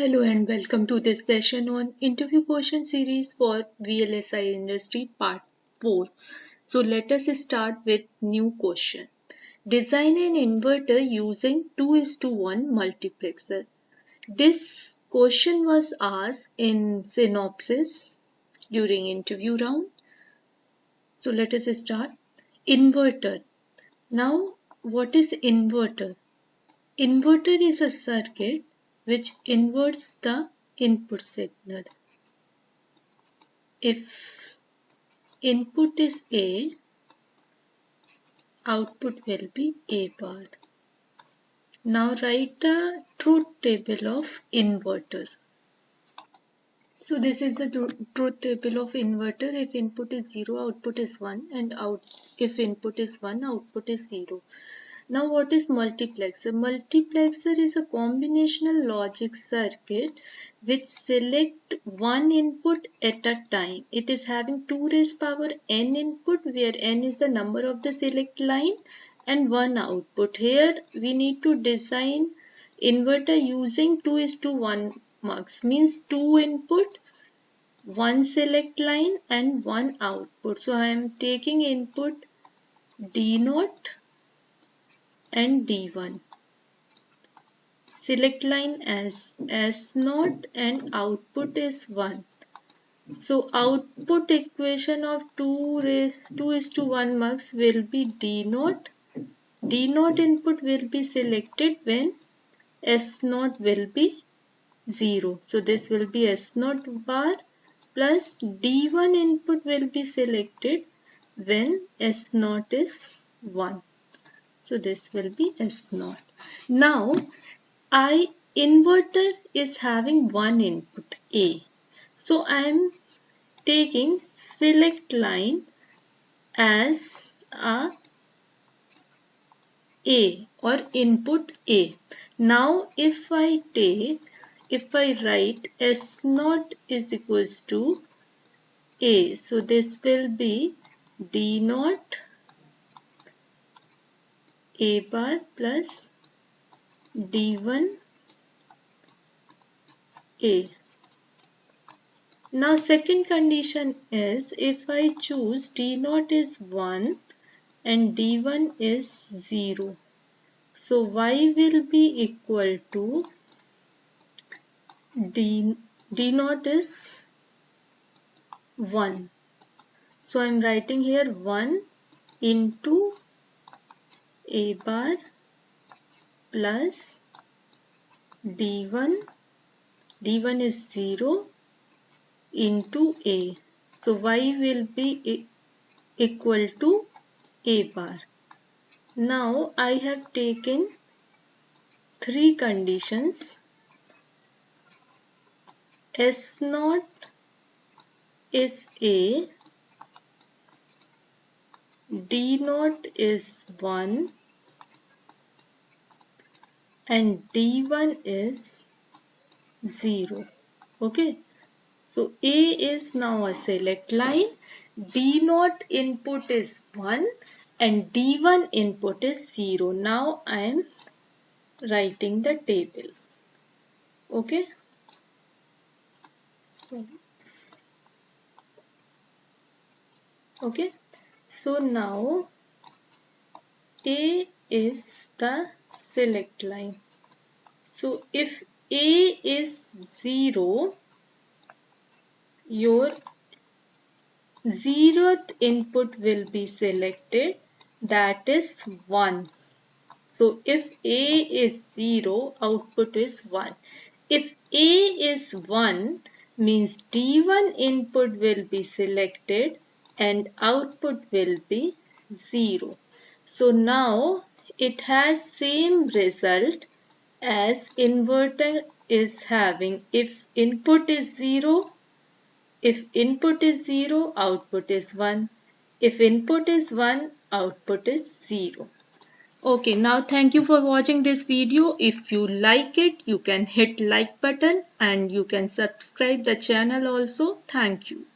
Hello and welcome to this session on interview question series for VLSI Industry Part 4. So let us start with new question. Design an inverter using 2:1 multiplexer. This question was asked in synopsis during interview round. So let us start. Inverter. Now what is inverter? Inverter is a circuit which inverts the input signal. If input is A, output will be A bar. Now write the truth table of inverter. So this is the truth table of inverter. If input is 0, output is 1, and if input is 1, output is 0. Now what is multiplexer? Multiplexer is a combinational logic circuit which select one input at a time. It is having 2 raised power n input, where n is the number of the select line, and 1 output. Here we need to design inverter using 2:1 mux, means 2 input, 1 select line and 1 output. So I am taking input D0 and D1. Select line as S0 and output is 1. So output equation of 2:1 mux will be D0. D0 input will be selected when S0 will be 0. So this will be S0 bar plus D1 input will be selected when S0 is 1. So this will be S0. Now inverter is having one input A. So I am taking select line as a or input A. Now if I write S0 is equals to A. So this will be D0 A bar plus D1 A. Now second condition is if I choose D0 is 1 and D1 is 0. So Y will be equal to D0 is 1. So I am writing here 1 into A bar plus D1 is 0 into A. So Y will be equal to A bar. Now I have taken 3 conditions. S0 is A, D0 is 1 and D1 is 0. Okay. So A is now a select line, D0 input is 1 and D1 input is 0. Now I am writing the table. Okay. So now A is the select line. So if A is 0, your 0th input will be selected, that is 1. So if A is 0, output is 1. If A is 1, means D1 input will be selected and output will be 0. So now it has same result as inverter is having. If input is 0, output is 1. If input is 1, output is 0. Okay, now thank you for watching this video. If you like it, you can hit like button and you can subscribe the channel also. Thank you.